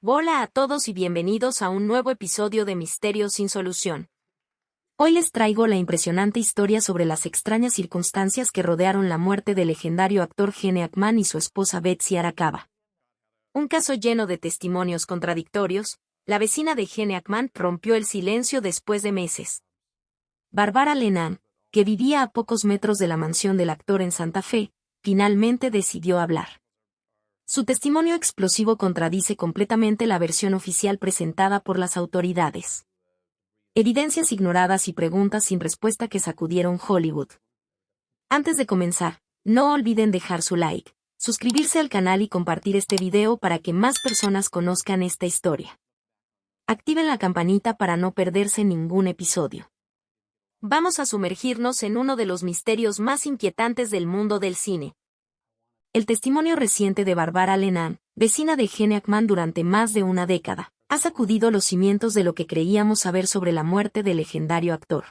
Hola a todos y bienvenidos a un nuevo episodio de Misterios sin Solución. Hoy les traigo la impresionante historia sobre las extrañas circunstancias que rodearon la muerte del legendario actor Gene Hackman y su esposa Betsy Arakawa. Un caso lleno de testimonios contradictorios, la vecina de Gene Hackman rompió el silencio después de meses. Barbara Lennon, que vivía a pocos metros de la mansión del actor en Santa Fe, finalmente decidió hablar. Su testimonio explosivo contradice completamente la versión oficial presentada por las autoridades. Evidencias ignoradas y preguntas sin respuesta que sacudieron Hollywood. Antes de comenzar, no olviden dejar su like, suscribirse al canal y compartir este video para que más personas conozcan esta historia. Activen la campanita para no perderse ningún episodio. Vamos a sumergirnos en uno de los misterios más inquietantes del mundo del cine. El testimonio reciente de Barbara Lennon, vecina de Gene Hackman durante más de una década, ha sacudido los cimientos de lo que creíamos saber sobre la muerte del legendario actor.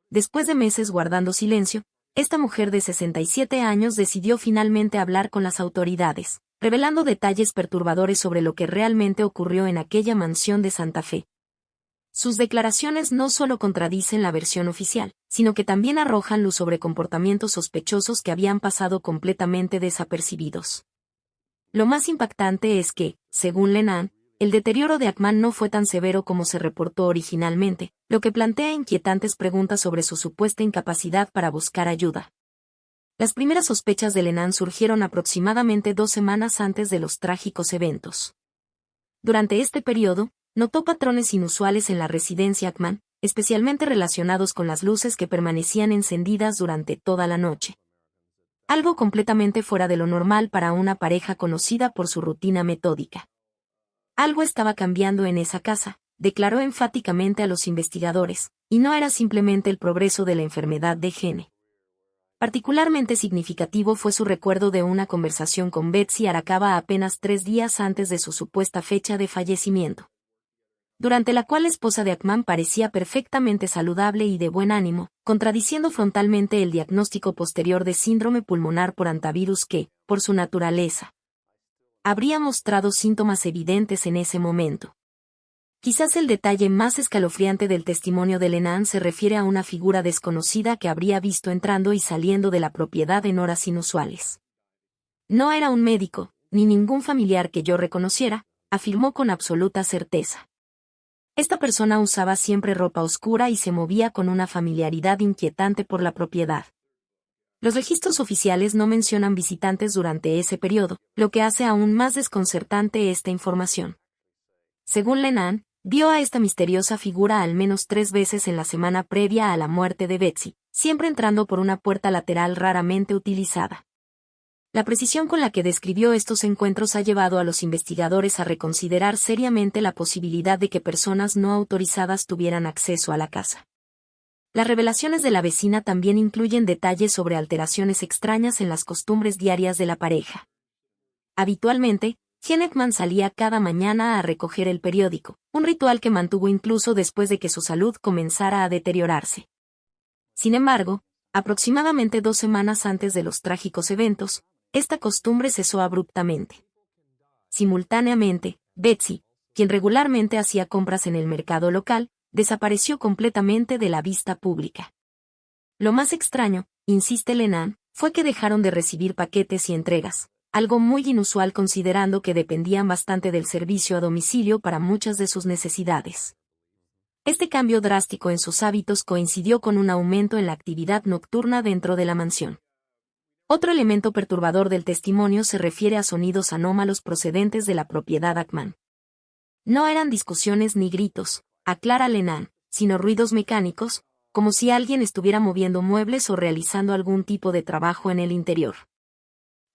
Después de meses guardando silencio, esta mujer de 67 años decidió finalmente hablar con las autoridades, revelando detalles perturbadores sobre lo que realmente ocurrió en aquella mansión de Santa Fe. Sus declaraciones no solo contradicen la versión oficial, sino que también arrojan luz sobre comportamientos sospechosos que habían pasado completamente desapercibidos. Lo más impactante es que, según Lennon, el deterioro de Hackman no fue tan severo como se reportó originalmente, lo que plantea inquietantes preguntas sobre su supuesta incapacidad para buscar ayuda. Las primeras sospechas de Lennon surgieron aproximadamente 2 semanas antes de los trágicos eventos. Durante este periodo, notó patrones inusuales en la residencia Hackman, especialmente relacionados con las luces que permanecían encendidas durante toda la noche. Algo completamente fuera de lo normal para una pareja conocida por su rutina metódica. Algo estaba cambiando en esa casa, declaró enfáticamente a los investigadores, y no era simplemente el progreso de la enfermedad de Gene. Particularmente significativo fue su recuerdo de una conversación con Betsy Arakawa apenas 3 días antes de su supuesta fecha de fallecimiento, durante la cual la esposa de Hackman parecía perfectamente saludable y de buen ánimo, contradiciendo frontalmente el diagnóstico posterior de síndrome pulmonar por hantavirus que, por su naturaleza, habría mostrado síntomas evidentes en ese momento. Quizás el detalle más escalofriante del testimonio de Lennon se refiere a una figura desconocida que habría visto entrando y saliendo de la propiedad en horas inusuales. No era un médico, ni ningún familiar que yo reconociera, afirmó con absoluta certeza. Esta persona usaba siempre ropa oscura y se movía con una familiaridad inquietante por la propiedad. Los registros oficiales no mencionan visitantes durante ese periodo, lo que hace aún más desconcertante esta información. Según Lennon, vio a esta misteriosa figura al menos 3 veces en la semana previa a la muerte de Betsy, siempre entrando por una puerta lateral raramente utilizada. La precisión con la que describió estos encuentros ha llevado a los investigadores a reconsiderar seriamente la posibilidad de que personas no autorizadas tuvieran acceso a la casa. Las revelaciones de la vecina también incluyen detalles sobre alteraciones extrañas en las costumbres diarias de la pareja. Habitualmente, Gene Hackman salía cada mañana a recoger el periódico, un ritual que mantuvo incluso después de que su salud comenzara a deteriorarse. Sin embargo, aproximadamente 2 semanas antes de los trágicos eventos, esta costumbre cesó abruptamente. Simultáneamente, Betsy, quien regularmente hacía compras en el mercado local, desapareció completamente de la vista pública. Lo más extraño, insiste Lennon, fue que dejaron de recibir paquetes y entregas, algo muy inusual considerando que dependían bastante del servicio a domicilio para muchas de sus necesidades. Este cambio drástico en sus hábitos coincidió con un aumento en la actividad nocturna dentro de la mansión. Otro elemento perturbador del testimonio se refiere a sonidos anómalos procedentes de la propiedad Hackman. No eran discusiones ni gritos, aclara Lennon, sino ruidos mecánicos, como si alguien estuviera moviendo muebles o realizando algún tipo de trabajo en el interior.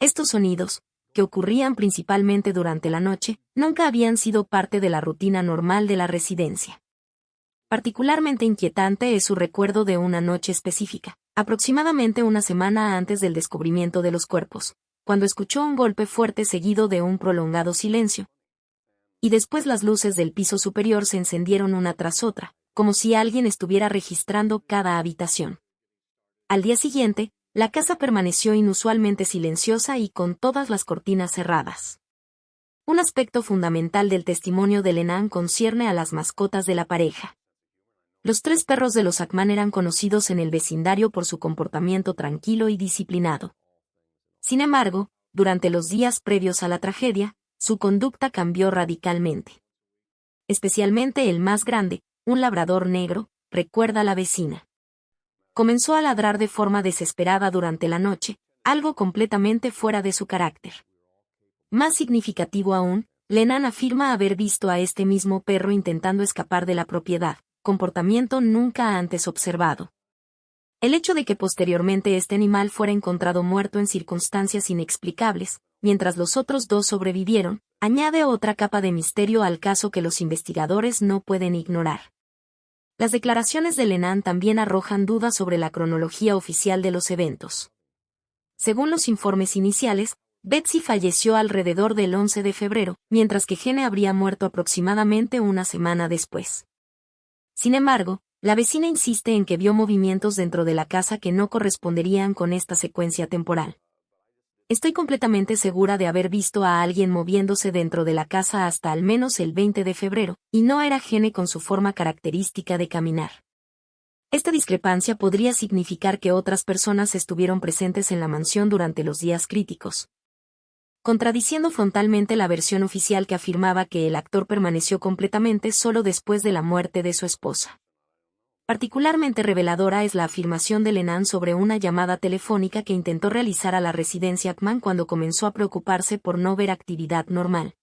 Estos sonidos, que ocurrían principalmente durante la noche, nunca habían sido parte de la rutina normal de la residencia. Particularmente inquietante es su recuerdo de una noche específica, aproximadamente una semana antes del descubrimiento de los cuerpos, cuando escuchó un golpe fuerte seguido de un prolongado silencio. Y después las luces del piso superior se encendieron una tras otra, como si alguien estuviera registrando cada habitación. Al día siguiente, la casa permaneció inusualmente silenciosa y con todas las cortinas cerradas. Un aspecto fundamental del testimonio de Lennon concierne a las mascotas de la pareja. Los 3 perros de los Ackman eran conocidos en el vecindario por su comportamiento tranquilo y disciplinado. Sin embargo, durante los días previos a la tragedia, su conducta cambió radicalmente. Especialmente el más grande, un labrador negro, recuerda la vecina. Comenzó a ladrar de forma desesperada durante la noche, algo completamente fuera de su carácter. Más significativo aún, Lennon afirma haber visto a este mismo perro intentando escapar de la propiedad, comportamiento nunca antes observado. El hecho de que posteriormente este animal fuera encontrado muerto en circunstancias inexplicables, mientras los otros 2 sobrevivieron, añade otra capa de misterio al caso que los investigadores no pueden ignorar. Las declaraciones de Lennon también arrojan dudas sobre la cronología oficial de los eventos. Según los informes iniciales, Betsy falleció alrededor del 11 de febrero, mientras que Gene habría muerto aproximadamente una semana después. Sin embargo, la vecina insiste en que vio movimientos dentro de la casa que no corresponderían con esta secuencia temporal. Estoy completamente segura de haber visto a alguien moviéndose dentro de la casa hasta al menos el 20 de febrero, y no era Gene con su forma característica de caminar. Esta discrepancia podría significar que otras personas estuvieron presentes en la mansión durante los días críticos, contradiciendo frontalmente la versión oficial que afirmaba que el actor permaneció completamente solo después de la muerte de su esposa. Particularmente reveladora es la afirmación de Lennon sobre una llamada telefónica que intentó realizar a la residencia Ackman cuando comenzó a preocuparse por no ver actividad normal.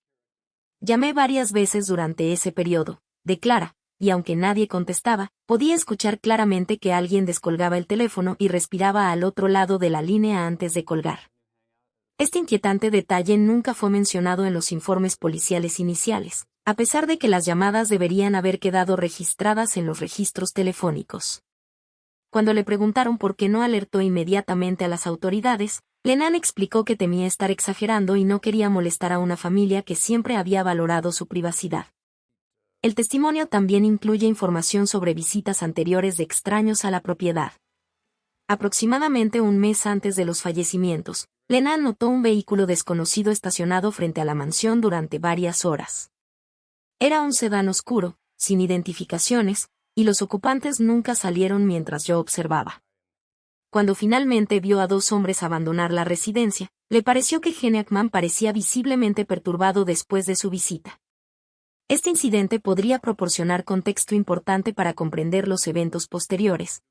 Llamé varias veces durante ese periodo, declara, y aunque nadie contestaba, podía escuchar claramente que alguien descolgaba el teléfono y respiraba al otro lado de la línea antes de colgar. Este inquietante detalle nunca fue mencionado en los informes policiales iniciales, a pesar de que las llamadas deberían haber quedado registradas en los registros telefónicos. Cuando le preguntaron por qué no alertó inmediatamente a las autoridades, Lennon explicó que temía estar exagerando y no quería molestar a una familia que siempre había valorado su privacidad. El testimonio también incluye información sobre visitas anteriores de extraños a la propiedad. Aproximadamente un mes antes de los fallecimientos, Lennon notó un vehículo desconocido estacionado frente a la mansión durante varias horas. Era un sedán oscuro, sin identificaciones, y los ocupantes nunca salieron mientras yo observaba. Cuando finalmente vio a 2 hombres abandonar la residencia, le pareció que Gene Ackman parecía visiblemente perturbado después de su visita. Este incidente podría proporcionar contexto importante para comprender los eventos posteriores,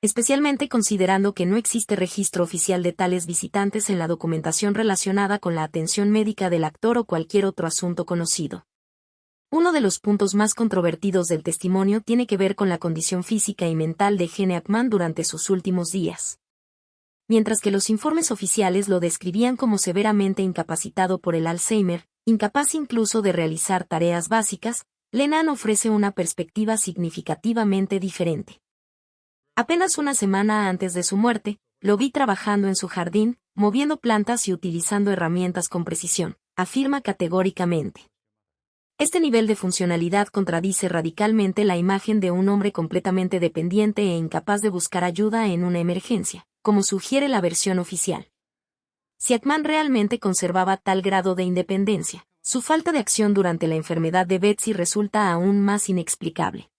especialmente considerando que no existe registro oficial de tales visitantes en la documentación relacionada con la atención médica del actor o cualquier otro asunto conocido. Uno de los puntos más controvertidos del testimonio tiene que ver con la condición física y mental de Gene Ackman durante sus últimos días. Mientras que los informes oficiales lo describían como severamente incapacitado por el Alzheimer, incapaz incluso de realizar tareas básicas, Lennon ofrece una perspectiva significativamente diferente. Apenas una semana antes de su muerte, lo vi trabajando en su jardín, moviendo plantas y utilizando herramientas con precisión, afirma categóricamente. Este nivel de funcionalidad contradice radicalmente la imagen de un hombre completamente dependiente e incapaz de buscar ayuda en una emergencia, como sugiere la versión oficial. Si Ackman realmente conservaba tal grado de independencia, su falta de acción durante la enfermedad de Betsy resulta aún más inexplicable.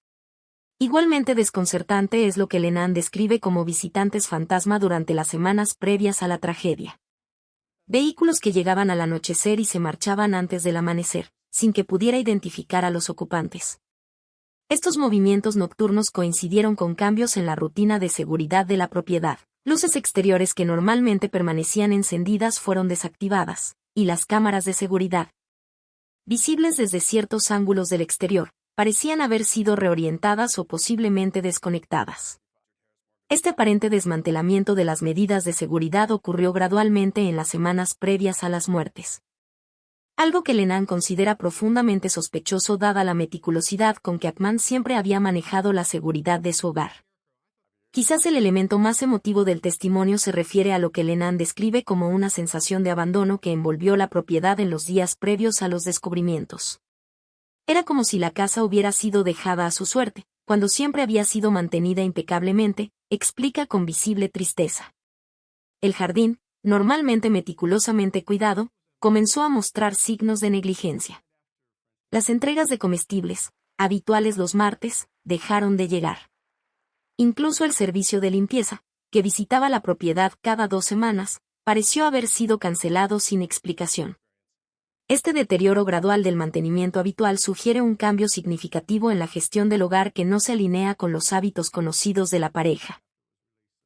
Igualmente desconcertante es lo que Lennon describe como visitantes fantasma durante las semanas previas a la tragedia. Vehículos que llegaban al anochecer y se marchaban antes del amanecer, sin que pudiera identificar a los ocupantes. Estos movimientos nocturnos coincidieron con cambios en la rutina de seguridad de la propiedad. Luces exteriores que normalmente permanecían encendidas fueron desactivadas, y las cámaras de seguridad, visibles desde ciertos ángulos del exterior, parecían haber sido reorientadas o posiblemente desconectadas. Este aparente desmantelamiento de las medidas de seguridad ocurrió gradualmente en las semanas previas a las muertes. Algo que Lennon considera profundamente sospechoso dada la meticulosidad con que Ackman siempre había manejado la seguridad de su hogar. Quizás el elemento más emotivo del testimonio se refiere a lo que Lennon describe como una sensación de abandono que envolvió la propiedad en los días previos a los descubrimientos. Era como si la casa hubiera sido dejada a su suerte, cuando siempre había sido mantenida impecablemente, explica con visible tristeza. El jardín, normalmente meticulosamente cuidado, comenzó a mostrar signos de negligencia. Las entregas de comestibles, habituales los martes, dejaron de llegar. Incluso el servicio de limpieza, que visitaba la propiedad cada 2 semanas, pareció haber sido cancelado sin explicación. Este deterioro gradual del mantenimiento habitual sugiere un cambio significativo en la gestión del hogar que no se alinea con los hábitos conocidos de la pareja.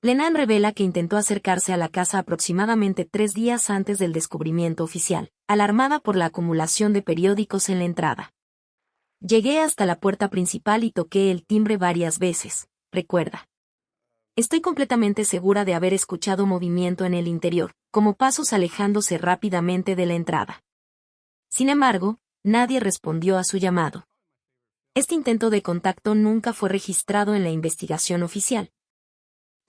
Lennon revela que intentó acercarse a la casa aproximadamente 3 días antes del descubrimiento oficial, alarmada por la acumulación de periódicos en la entrada. Llegué hasta la puerta principal y toqué el timbre varias veces, recuerda. Estoy completamente segura de haber escuchado movimiento en el interior, como pasos alejándose rápidamente de la entrada. Sin embargo, nadie respondió a su llamado. Este intento de contacto nunca fue registrado en la investigación oficial.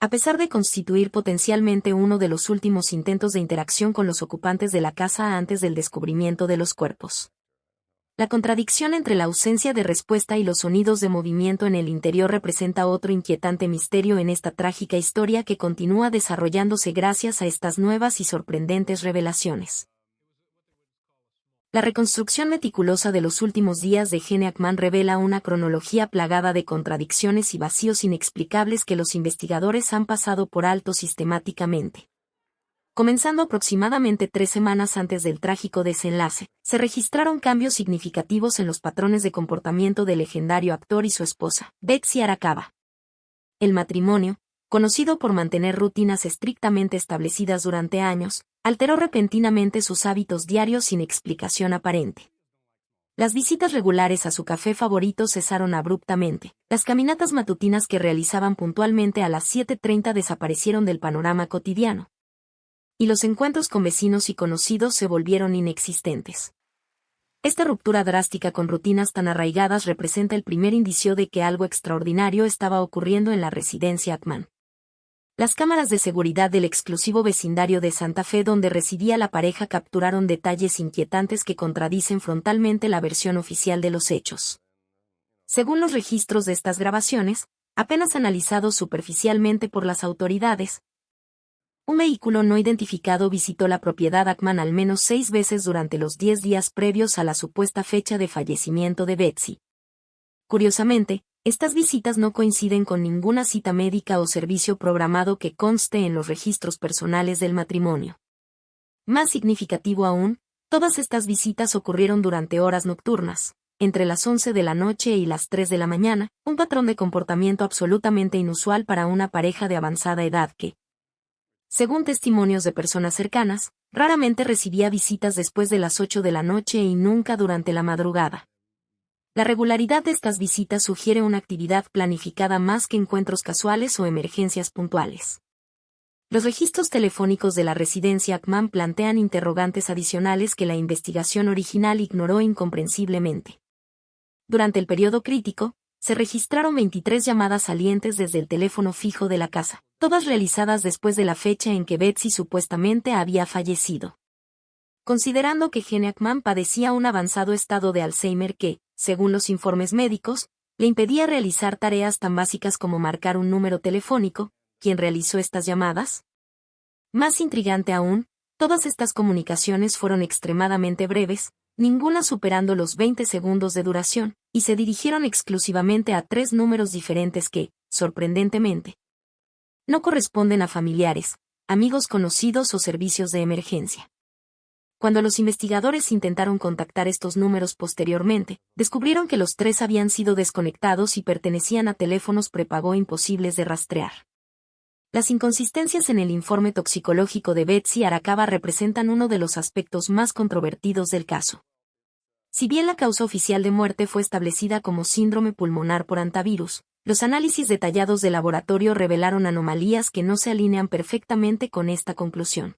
A pesar de constituir potencialmente uno de los últimos intentos de interacción con los ocupantes de la casa antes del descubrimiento de los cuerpos. La contradicción entre la ausencia de respuesta y los sonidos de movimiento en el interior representa otro inquietante misterio en esta trágica historia que continúa desarrollándose gracias a estas nuevas y sorprendentes revelaciones. La reconstrucción meticulosa de los últimos días de Gene Hackman revela una cronología plagada de contradicciones y vacíos inexplicables que los investigadores han pasado por alto sistemáticamente. Comenzando aproximadamente 3 semanas antes del trágico desenlace, se registraron cambios significativos en los patrones de comportamiento del legendario actor y su esposa, Betsy Arakawa. El matrimonio, conocido por mantener rutinas estrictamente establecidas durante años, alteró repentinamente sus hábitos diarios sin explicación aparente. Las visitas regulares a su café favorito cesaron abruptamente, las caminatas matutinas que realizaban puntualmente a las 7:30 desaparecieron del panorama cotidiano. Y los encuentros con vecinos y conocidos se volvieron inexistentes. Esta ruptura drástica con rutinas tan arraigadas representa el primer indicio de que algo extraordinario estaba ocurriendo en la residencia Hackman. Las cámaras de seguridad del exclusivo vecindario de Santa Fe donde residía la pareja capturaron detalles inquietantes que contradicen frontalmente la versión oficial de los hechos. Según los registros de estas grabaciones, apenas analizados superficialmente por las autoridades, un vehículo no identificado visitó la propiedad Hackman al menos 6 veces durante los 10 días previos a la supuesta fecha de fallecimiento de Betsy. Curiosamente, estas visitas no coinciden con ninguna cita médica o servicio programado que conste en los registros personales del matrimonio. Más significativo aún, todas estas visitas ocurrieron durante horas nocturnas, entre las 11 de la noche y las 3 de la mañana, un patrón de comportamiento absolutamente inusual para una pareja de avanzada edad que, según testimonios de personas cercanas, raramente recibía visitas después de las 8 de la noche y nunca durante la madrugada. La regularidad de estas visitas sugiere una actividad planificada más que encuentros casuales o emergencias puntuales. Los registros telefónicos de la residencia Hackman plantean interrogantes adicionales que la investigación original ignoró incomprensiblemente. Durante el periodo crítico, se registraron 23 llamadas salientes desde el teléfono fijo de la casa, todas realizadas después de la fecha en que Betsy supuestamente había fallecido. Considerando que Gene Hackman padecía un avanzado estado de Alzheimer que, según los informes médicos, le impedía realizar tareas tan básicas como marcar un número telefónico, ¿quién realizó estas llamadas? Más intrigante aún, todas estas comunicaciones fueron extremadamente breves, ninguna superando los 20 segundos de duración, y se dirigieron exclusivamente a 3 números diferentes que, sorprendentemente, no corresponden a familiares, amigos conocidos o servicios de emergencia. Cuando los investigadores intentaron contactar estos números posteriormente, descubrieron que los 3 habían sido desconectados y pertenecían a teléfonos prepago imposibles de rastrear. Las inconsistencias en el informe toxicológico de Betsy Arakawa representan uno de los aspectos más controvertidos del caso. Si bien la causa oficial de muerte fue establecida como síndrome pulmonar por antivirus, los análisis detallados de laboratorio revelaron anomalías que no se alinean perfectamente con esta conclusión.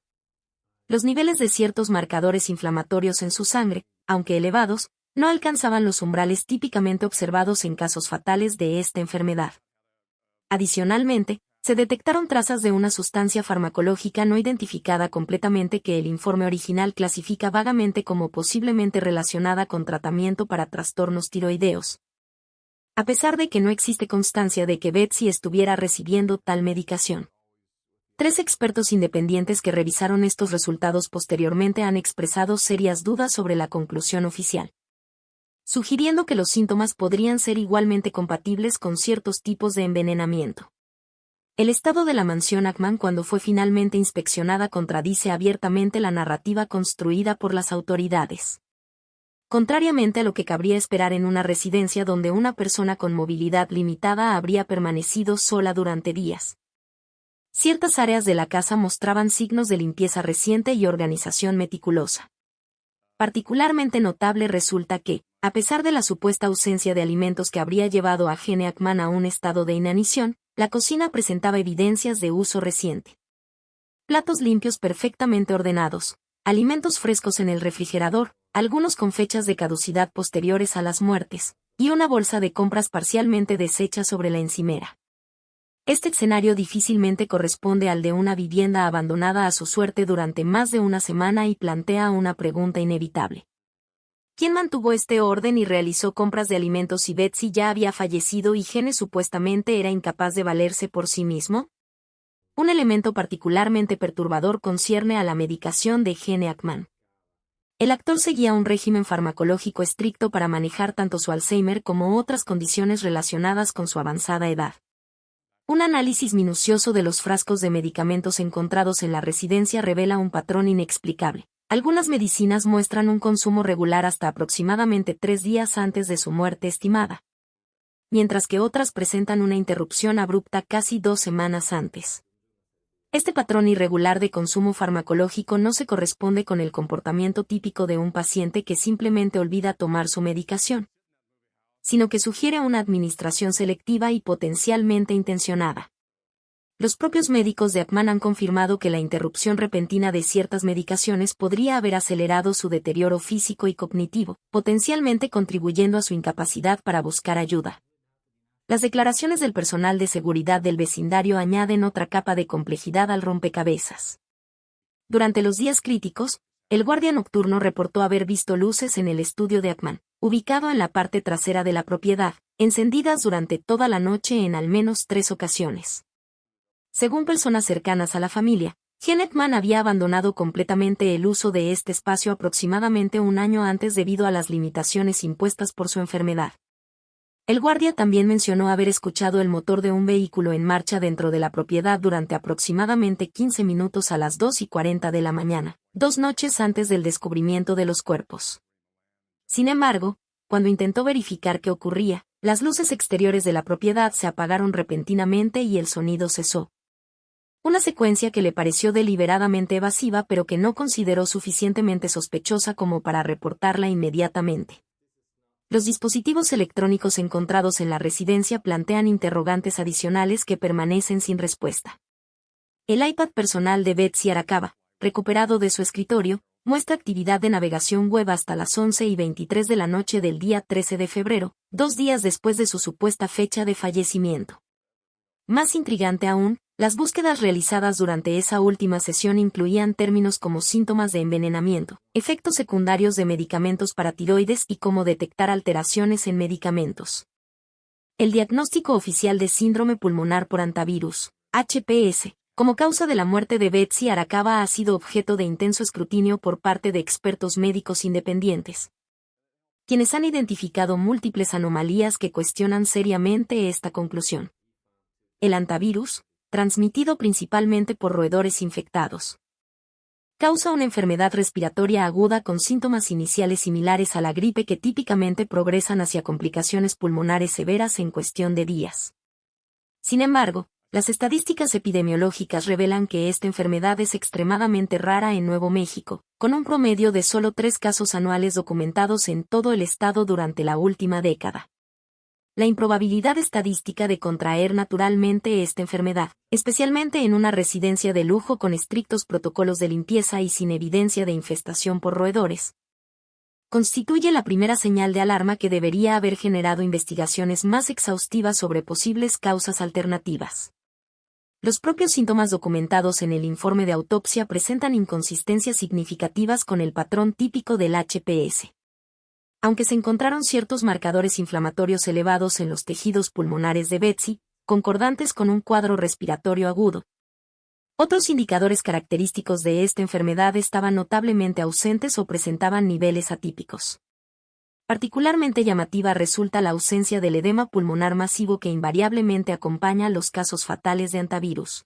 Los niveles de ciertos marcadores inflamatorios en su sangre, aunque elevados, no alcanzaban los umbrales típicamente observados en casos fatales de esta enfermedad. Adicionalmente, se detectaron trazas de una sustancia farmacológica no identificada completamente que el informe original clasifica vagamente como posiblemente relacionada con tratamiento para trastornos tiroideos. A pesar de que no existe constancia de que Betsy estuviera recibiendo tal medicación. 3 expertos independientes que revisaron estos resultados posteriormente han expresado serias dudas sobre la conclusión oficial, sugiriendo que los síntomas podrían ser igualmente compatibles con ciertos tipos de envenenamiento. El estado de la mansión Ackman cuando fue finalmente inspeccionada contradice abiertamente la narrativa construida por las autoridades. Contrariamente a lo que cabría esperar en una residencia donde una persona con movilidad limitada habría permanecido sola durante días, ciertas áreas de la casa mostraban signos de limpieza reciente y organización meticulosa. Particularmente notable resulta que, a pesar de la supuesta ausencia de alimentos que habría llevado a Gene Hackman a un estado de inanición, la cocina presentaba evidencias de uso reciente. Platos limpios perfectamente ordenados, alimentos frescos en el refrigerador, algunos con fechas de caducidad posteriores a las muertes, y una bolsa de compras parcialmente deshecha sobre la encimera. Este escenario difícilmente corresponde al de una vivienda abandonada a su suerte durante más de una semana y plantea una pregunta inevitable. ¿Quién mantuvo este orden y realizó compras de alimentos si Betsy ya había fallecido y Gene supuestamente era incapaz de valerse por sí mismo? Un elemento particularmente perturbador concierne a la medicación de Gene Hackman. El actor seguía un régimen farmacológico estricto para manejar tanto su Alzheimer como otras condiciones relacionadas con su avanzada edad. Un análisis minucioso de los frascos de medicamentos encontrados en la residencia revela un patrón inexplicable. Algunas medicinas muestran un consumo regular hasta aproximadamente 3 días antes de su muerte estimada, mientras que otras presentan una interrupción abrupta casi 2 semanas antes. Este patrón irregular de consumo farmacológico no se corresponde con el comportamiento típico de un paciente que simplemente olvida tomar su medicación, sino que sugiere una administración selectiva y potencialmente intencionada. Los propios médicos de Hackman han confirmado que la interrupción repentina de ciertas medicaciones podría haber acelerado su deterioro físico y cognitivo, potencialmente contribuyendo a su incapacidad para buscar ayuda. Las declaraciones del personal de seguridad del vecindario añaden otra capa de complejidad al rompecabezas. Durante los días críticos, el guardia nocturno reportó haber visto luces en el estudio de Hackman, ubicado en la parte trasera de la propiedad, encendidas durante toda la noche en al menos 3 ocasiones. Según personas cercanas a la familia, Gene Hackman había abandonado completamente el uso de este espacio aproximadamente un año antes debido a las limitaciones impuestas por su enfermedad. El guardia también mencionó haber escuchado el motor de un vehículo en marcha dentro de la propiedad durante aproximadamente 15 minutos a las 2:40 de la mañana, 2 noches antes del descubrimiento de los cuerpos. Sin embargo, cuando intentó verificar qué ocurría, las luces exteriores de la propiedad se apagaron repentinamente y el sonido cesó. Una secuencia que le pareció deliberadamente evasiva pero que no consideró suficientemente sospechosa como para reportarla inmediatamente. Los dispositivos electrónicos encontrados en la residencia plantean interrogantes adicionales que permanecen sin respuesta. El iPad personal de Betsy Arakawa, recuperado de su escritorio, muestra actividad de navegación web hasta las 11:23 de la noche del día 13 de febrero, 2 días después de su supuesta fecha de fallecimiento. Más intrigante aún, las búsquedas realizadas durante esa última sesión incluían términos como síntomas de envenenamiento, efectos secundarios de medicamentos para tiroides y cómo detectar alteraciones en medicamentos. El diagnóstico oficial de síndrome pulmonar por hantavirus, HPS, como causa de la muerte de Betsy Arakawa ha sido objeto de intenso escrutinio por parte de expertos médicos independientes, quienes han identificado múltiples anomalías que cuestionan seriamente esta conclusión. El hantavirus, transmitido principalmente por roedores infectados, causa una enfermedad respiratoria aguda con síntomas iniciales similares a la gripe que típicamente progresan hacia complicaciones pulmonares severas en cuestión de días. Sin embargo, las estadísticas epidemiológicas revelan que esta enfermedad es extremadamente rara en Nuevo México, con un promedio de solo 3 casos anuales documentados en todo el estado durante la última década. La improbabilidad estadística de contraer naturalmente esta enfermedad, especialmente en una residencia de lujo con estrictos protocolos de limpieza y sin evidencia de infestación por roedores, constituye la primera señal de alarma que debería haber generado investigaciones más exhaustivas sobre posibles causas alternativas. Los propios síntomas documentados en el informe de autopsia presentan inconsistencias significativas con el patrón típico del HPS. Aunque se encontraron ciertos marcadores inflamatorios elevados en los tejidos pulmonares de Betsy, concordantes con un cuadro respiratorio agudo, Otros indicadores característicos de esta enfermedad estaban notablemente ausentes o presentaban niveles atípicos. Particularmente llamativa resulta la ausencia del edema pulmonar masivo que invariablemente acompaña los casos fatales de antivirus,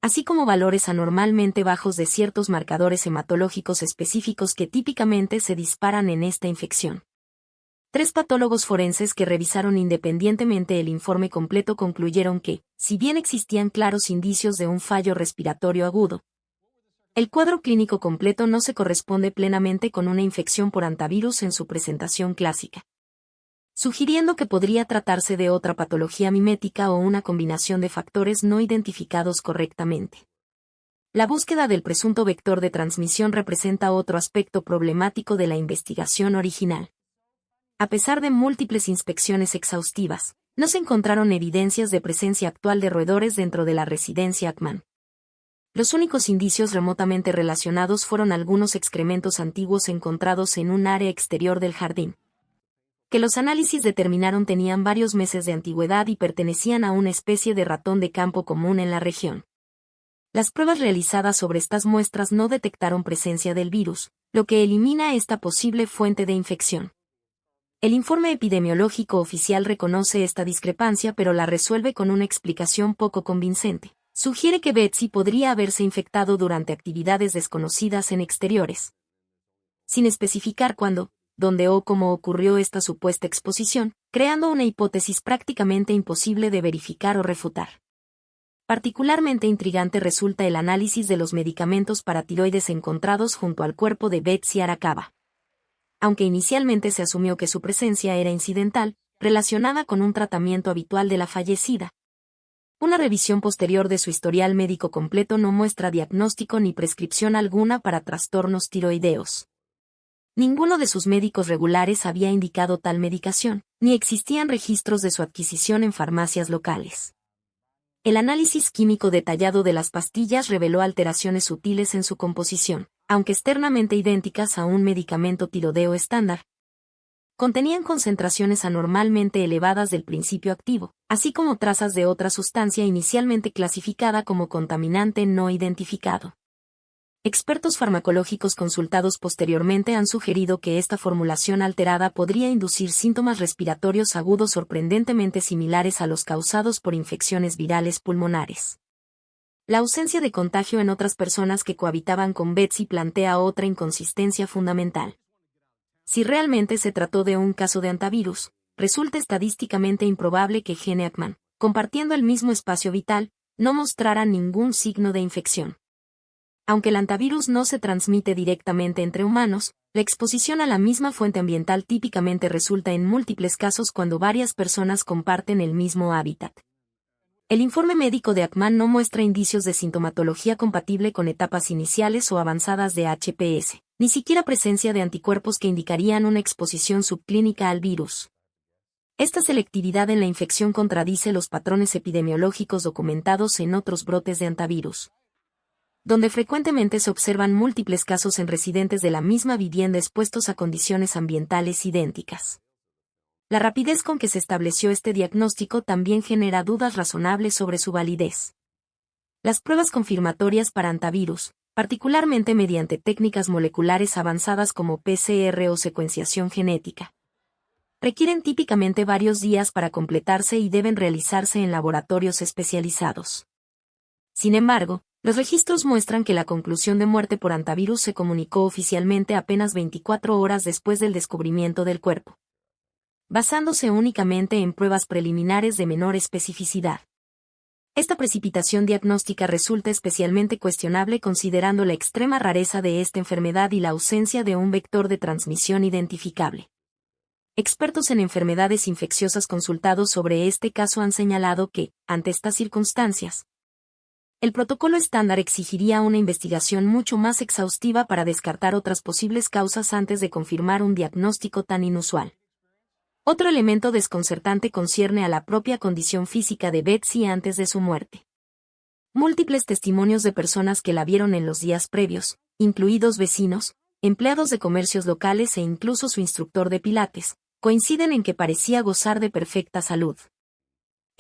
así como valores anormalmente bajos de ciertos marcadores hematológicos específicos que típicamente se disparan en esta infección. 3 patólogos forenses que revisaron independientemente el informe completo concluyeron que, si bien existían claros indicios de un fallo respiratorio agudo, el cuadro clínico completo no se corresponde plenamente con una infección por antivirus en su presentación clásica, sugiriendo que podría tratarse de otra patología mimética o una combinación de factores no identificados correctamente. La búsqueda del presunto vector de transmisión representa otro aspecto problemático de la investigación original. A pesar de múltiples inspecciones exhaustivas, no se encontraron evidencias de presencia actual de roedores dentro de la residencia Ackman. Los únicos indicios remotamente relacionados fueron algunos excrementos antiguos encontrados en un área exterior del jardín, que los análisis determinaron tenían varios meses de antigüedad y pertenecían a una especie de ratón de campo común en la región. Las pruebas realizadas sobre estas muestras no detectaron presencia del virus, lo que elimina esta posible fuente de infección. El informe epidemiológico oficial reconoce esta discrepancia pero la resuelve con una explicación poco convincente. Sugiere que Betsy podría haberse infectado durante actividades desconocidas en exteriores, sin especificar cuándo, dónde o cómo ocurrió esta supuesta exposición, creando una hipótesis prácticamente imposible de verificar o refutar. Particularmente intrigante resulta el análisis de los medicamentos para tiroides encontrados junto al cuerpo de Betsy Arakawa. Aunque inicialmente se asumió que su presencia era incidental, relacionada con un tratamiento habitual de la fallecida, una revisión posterior de su historial médico completo no muestra diagnóstico ni prescripción alguna para trastornos tiroideos. Ninguno de sus médicos regulares había indicado tal medicación, ni existían registros de su adquisición en farmacias locales. El análisis químico detallado de las pastillas reveló alteraciones sutiles en su composición, aunque externamente idénticas a un medicamento tiroideo estándar. Contenían concentraciones anormalmente elevadas del principio activo, así como trazas de otra sustancia inicialmente clasificada como contaminante no identificado. Expertos farmacológicos consultados posteriormente han sugerido que esta formulación alterada podría inducir síntomas respiratorios agudos sorprendentemente similares a los causados por infecciones virales pulmonares. La ausencia de contagio en otras personas que cohabitaban con Betsy plantea otra inconsistencia fundamental. Si realmente se trató de un caso de antivirus, resulta estadísticamente improbable que Gene Hackman, compartiendo el mismo espacio vital, no mostrara ningún signo de infección. Aunque el antivirus no se transmite directamente entre humanos, la exposición a la misma fuente ambiental típicamente resulta en múltiples casos cuando varias personas comparten el mismo hábitat. El informe médico de Hackman no muestra indicios de sintomatología compatible con etapas iniciales o avanzadas de HPS, ni siquiera presencia de anticuerpos que indicarían una exposición subclínica al virus. Esta selectividad en la infección contradice los patrones epidemiológicos documentados en otros brotes de antivirus, donde frecuentemente se observan múltiples casos en residentes de la misma vivienda expuestos a condiciones ambientales idénticas. La rapidez con que se estableció este diagnóstico también genera dudas razonables sobre su validez. Las pruebas confirmatorias para antivirus, particularmente mediante técnicas moleculares avanzadas como PCR o secuenciación genética, requieren típicamente varios días para completarse y deben realizarse en laboratorios especializados. Sin embargo, los registros muestran que la conclusión de muerte por antivirus se comunicó oficialmente apenas 24 horas después del descubrimiento del cuerpo, basándose únicamente en pruebas preliminares de menor especificidad. Esta precipitación diagnóstica resulta especialmente cuestionable considerando la extrema rareza de esta enfermedad y la ausencia de un vector de transmisión identificable. Expertos en enfermedades infecciosas consultados sobre este caso han señalado que, ante estas circunstancias, el protocolo estándar exigiría una investigación mucho más exhaustiva para descartar otras posibles causas antes de confirmar un diagnóstico tan inusual. Otro elemento desconcertante concierne a la propia condición física de Betsy antes de su muerte. Múltiples testimonios de personas que la vieron en los días previos, incluidos vecinos, empleados de comercios locales e incluso su instructor de pilates, coinciden en que parecía gozar de perfecta salud.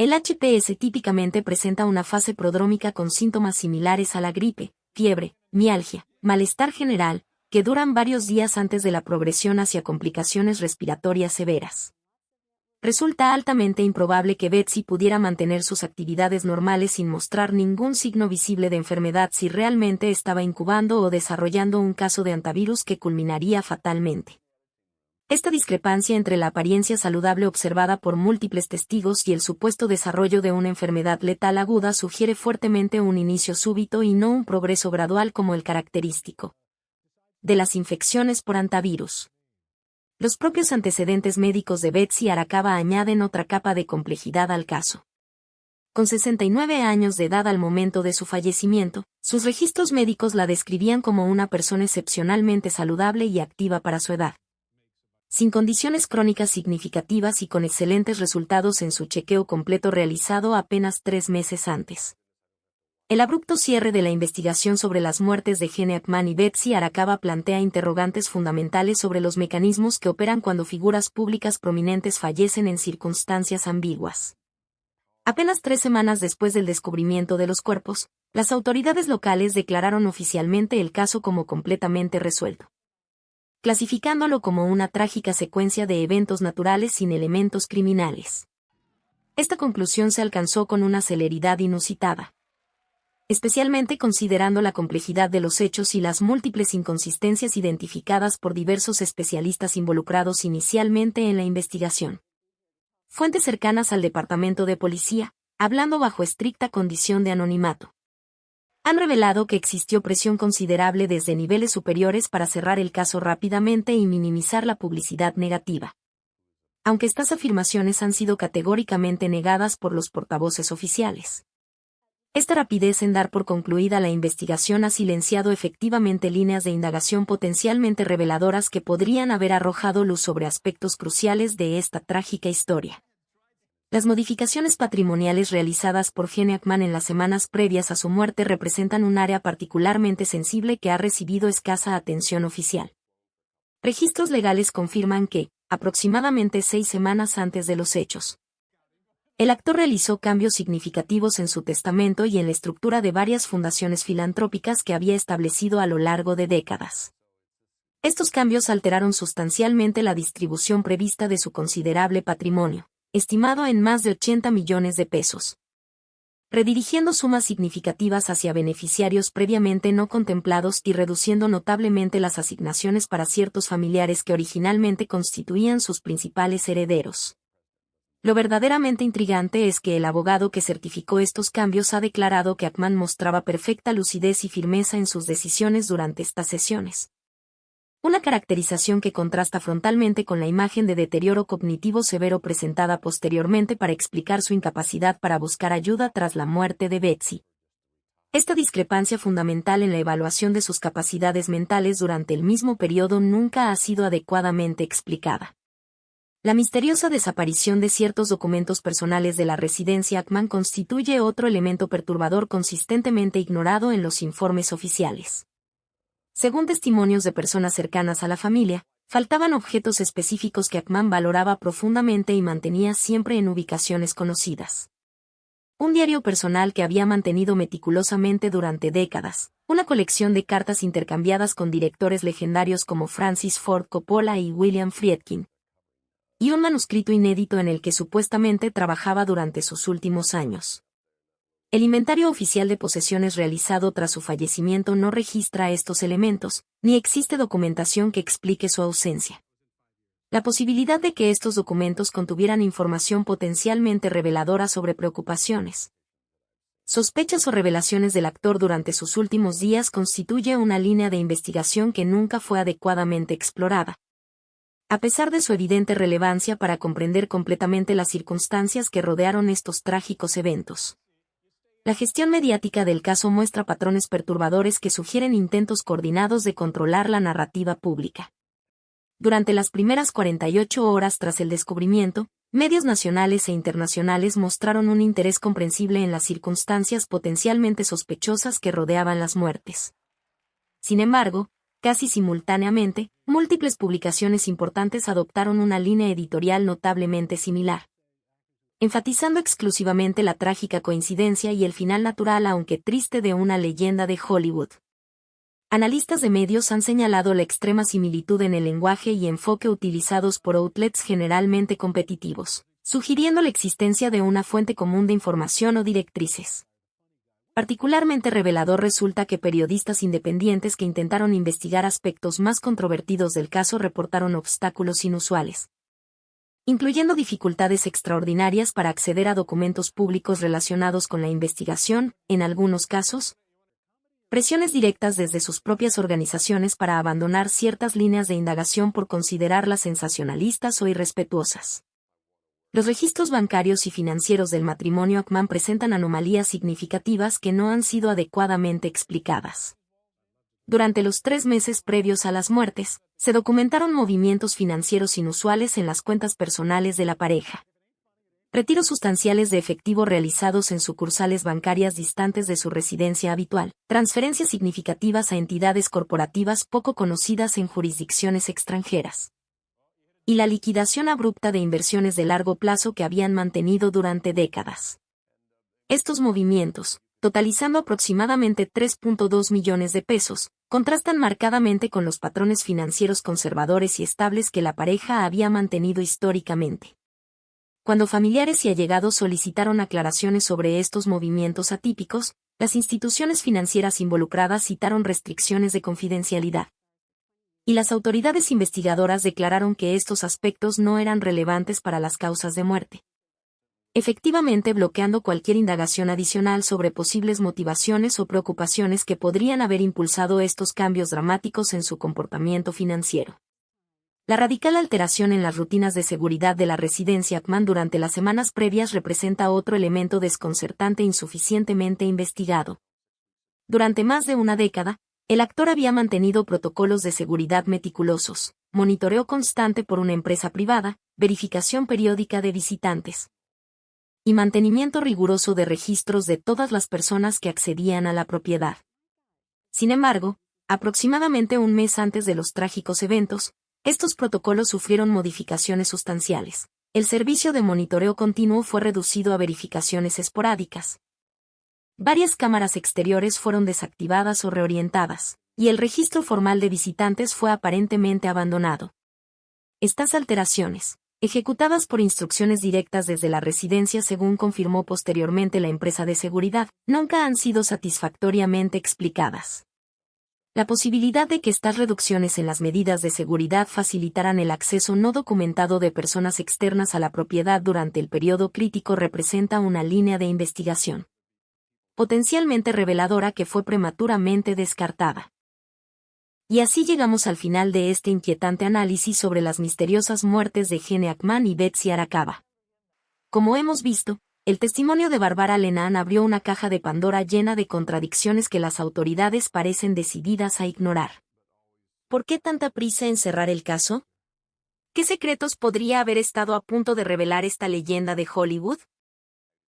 El HPS típicamente presenta una fase prodrómica con síntomas similares a la gripe, fiebre, mialgia, malestar general, que duran varios días antes de la progresión hacia complicaciones respiratorias severas. Resulta altamente improbable que Betsy pudiera mantener sus actividades normales sin mostrar ningún signo visible de enfermedad si realmente estaba incubando o desarrollando un caso de hantavirus que culminaría fatalmente. Esta discrepancia entre la apariencia saludable observada por múltiples testigos y el supuesto desarrollo de una enfermedad letal aguda sugiere fuertemente un inicio súbito y no un progreso gradual como el característico de las infecciones por hantavirus. Los propios antecedentes médicos de Betsy Arakawa añaden otra capa de complejidad al caso. Con 69 años de edad al momento de su fallecimiento, sus registros médicos la describían como una persona excepcionalmente saludable y activa para su edad, sin condiciones crónicas significativas y con excelentes resultados en su chequeo completo realizado apenas 3 meses antes. El abrupto cierre de la investigación sobre las muertes de Gene Hackman y Betsy Arakawa plantea interrogantes fundamentales sobre los mecanismos que operan cuando figuras públicas prominentes fallecen en circunstancias ambiguas. Apenas 3 semanas después del descubrimiento de los cuerpos, las autoridades locales declararon oficialmente el caso como completamente resuelto, clasificándolo como una trágica secuencia de eventos naturales sin elementos criminales. Esta conclusión se alcanzó con una celeridad inusitada, especialmente considerando la complejidad de los hechos y las múltiples inconsistencias identificadas por diversos especialistas involucrados inicialmente en la investigación. Fuentes cercanas al Departamento de Policía, hablando bajo estricta condición de anonimato, han revelado que existió presión considerable desde niveles superiores para cerrar el caso rápidamente y minimizar la publicidad negativa. Aunque estas afirmaciones han sido categóricamente negadas por los portavoces oficiales. Esta rapidez en dar por concluida la investigación ha silenciado efectivamente líneas de indagación potencialmente reveladoras que podrían haber arrojado luz sobre aspectos cruciales de esta trágica historia. Las modificaciones patrimoniales realizadas por Gene Hackman en las semanas previas a su muerte representan un área particularmente sensible que ha recibido escasa atención oficial. Registros legales confirman que, aproximadamente 6 semanas antes de los hechos, el actor realizó cambios significativos en su testamento y en la estructura de varias fundaciones filantrópicas que había establecido a lo largo de décadas. Estos cambios alteraron sustancialmente la distribución prevista de su considerable patrimonio, estimado en más de 80 millones de pesos, redirigiendo sumas significativas hacia beneficiarios previamente no contemplados y reduciendo notablemente las asignaciones para ciertos familiares que originalmente constituían sus principales herederos. Lo verdaderamente intrigante es que el abogado que certificó estos cambios ha declarado que Hackman mostraba perfecta lucidez y firmeza en sus decisiones durante estas sesiones. Una caracterización que contrasta frontalmente con la imagen de deterioro cognitivo severo presentada posteriormente para explicar su incapacidad para buscar ayuda tras la muerte de Betsy. Esta discrepancia fundamental en la evaluación de sus capacidades mentales durante el mismo periodo nunca ha sido adecuadamente explicada. La misteriosa desaparición de ciertos documentos personales de la residencia Hackman constituye otro elemento perturbador consistentemente ignorado en los informes oficiales. Según testimonios de personas cercanas a la familia, faltaban objetos específicos que Hackman valoraba profundamente y mantenía siempre en ubicaciones conocidas. Un diario personal que había mantenido meticulosamente durante décadas, una colección de cartas intercambiadas con directores legendarios como Francis Ford Coppola y William Friedkin, y un manuscrito inédito en el que supuestamente trabajaba durante sus últimos años. El inventario oficial de posesiones realizado tras su fallecimiento no registra estos elementos, ni existe documentación que explique su ausencia. La posibilidad de que estos documentos contuvieran información potencialmente reveladora sobre preocupaciones, sospechas o revelaciones del actor durante sus últimos días constituye una línea de investigación que nunca fue adecuadamente explorada, a pesar de su evidente relevancia para comprender completamente las circunstancias que rodearon estos trágicos eventos. La gestión mediática del caso muestra patrones perturbadores que sugieren intentos coordinados de controlar la narrativa pública. Durante las primeras 48 horas tras el descubrimiento, medios nacionales e internacionales mostraron un interés comprensible en las circunstancias potencialmente sospechosas que rodeaban las muertes. Sin embargo, casi simultáneamente, múltiples publicaciones importantes adoptaron una línea editorial notablemente similar. enfatizando exclusivamente la trágica coincidencia y el final natural aunque triste de una leyenda de Hollywood. Analistas de medios han señalado la extrema similitud en el lenguaje y enfoque utilizados por outlets generalmente competitivos, sugiriendo la existencia de una fuente común de información o directrices. Particularmente revelador resulta que periodistas independientes que intentaron investigar aspectos más controvertidos del caso reportaron obstáculos inusuales, incluyendo dificultades extraordinarias para acceder a documentos públicos relacionados con la investigación, en algunos casos, presiones directas desde sus propias organizaciones para abandonar ciertas líneas de indagación por considerarlas sensacionalistas o irrespetuosas. Los registros bancarios y financieros del matrimonio Ackman presentan anomalías significativas que no han sido adecuadamente explicadas. Durante los 3 meses previos a las muertes, se documentaron movimientos financieros inusuales en las cuentas personales de la pareja. Retiros sustanciales de efectivo realizados en sucursales bancarias distantes de su residencia habitual, transferencias significativas a entidades corporativas poco conocidas en jurisdicciones extranjeras, y la liquidación abrupta de inversiones de largo plazo que habían mantenido durante décadas. Estos movimientos, totalizando aproximadamente 3.2 millones de pesos, contrastan marcadamente con los patrones financieros conservadores y estables que la pareja había mantenido históricamente. Cuando familiares y allegados solicitaron aclaraciones sobre estos movimientos atípicos, las instituciones financieras involucradas citaron restricciones de confidencialidad, y las autoridades investigadoras declararon que estos aspectos no eran relevantes para las causas de muerte, efectivamente bloqueando cualquier indagación adicional sobre posibles motivaciones o preocupaciones que podrían haber impulsado estos cambios dramáticos en su comportamiento financiero. La radical alteración en las rutinas de seguridad de la residencia Ackman durante las semanas previas representa otro elemento desconcertante insuficientemente investigado. Durante más de una década, el actor había mantenido protocolos de seguridad meticulosos, monitoreo constante por una empresa privada, verificación periódica de visitantes, y mantenimiento riguroso de registros de todas las personas que accedían a la propiedad. Sin embargo, aproximadamente un mes antes de los trágicos eventos, estos protocolos sufrieron modificaciones sustanciales. El servicio de monitoreo continuo fue reducido a verificaciones esporádicas. Varias cámaras exteriores fueron desactivadas o reorientadas, y el registro formal de visitantes fue aparentemente abandonado. Estas alteraciones, ejecutadas por instrucciones directas desde la residencia según confirmó posteriormente la empresa de seguridad, nunca han sido satisfactoriamente explicadas. La posibilidad de que estas reducciones en las medidas de seguridad facilitaran el acceso no documentado de personas externas a la propiedad durante el periodo crítico representa una línea de investigación potencialmente reveladora que fue prematuramente descartada. Y así llegamos al final de este inquietante análisis sobre las misteriosas muertes de Gene Hackman y Betsy Arakawa. Como hemos visto, el testimonio de Barbara Lehman abrió una caja de Pandora llena de contradicciones que las autoridades parecen decididas a ignorar. ¿Por qué tanta prisa en cerrar el caso? ¿Qué secretos podría haber estado a punto de revelar esta leyenda de Hollywood?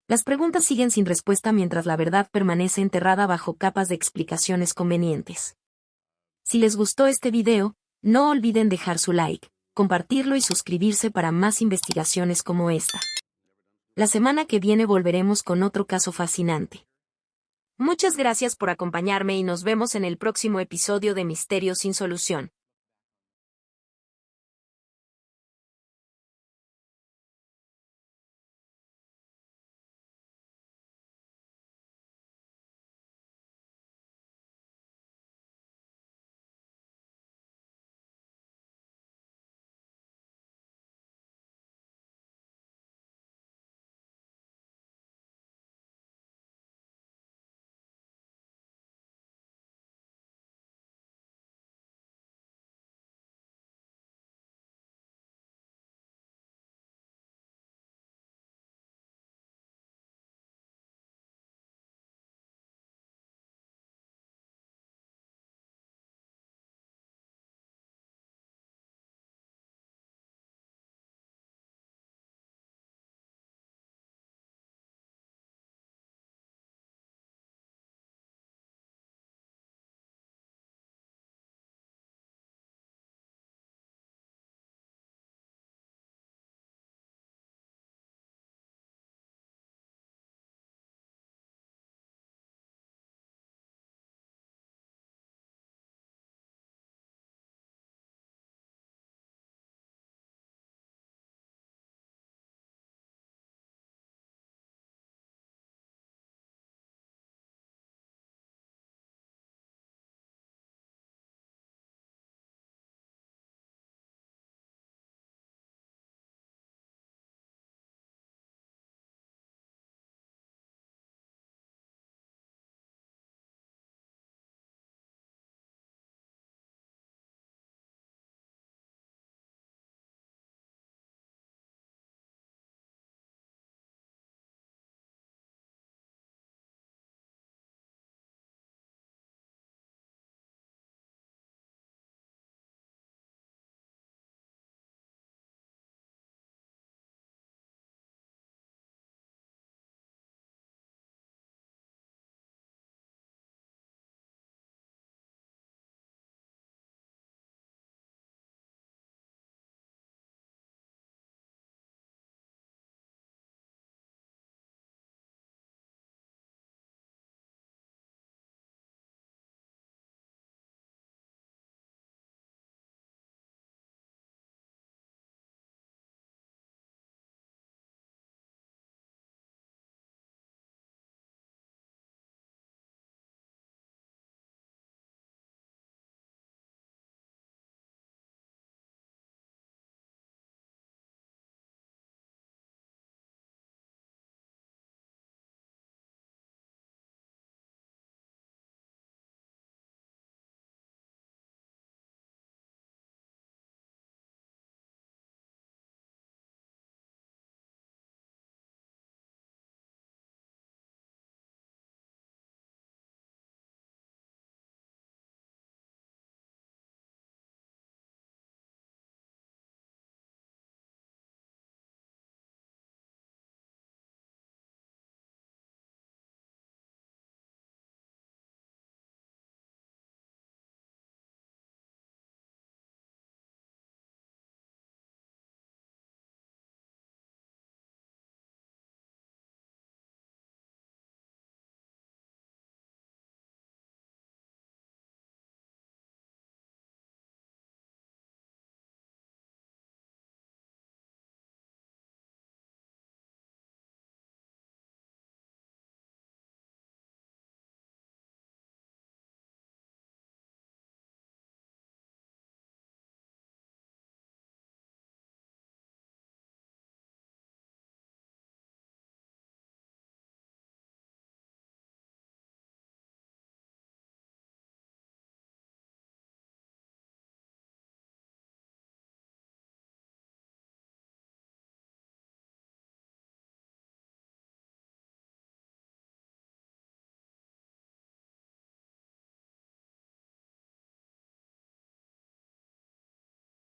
Las preguntas siguen sin respuesta mientras la verdad permanece enterrada bajo capas de explicaciones convenientes. Si les gustó este video, no olviden dejar su like, compartirlo y suscribirse para más investigaciones como esta. La semana que viene volveremos con otro caso fascinante. Muchas gracias por acompañarme y nos vemos en el próximo episodio de Misterios sin Solución.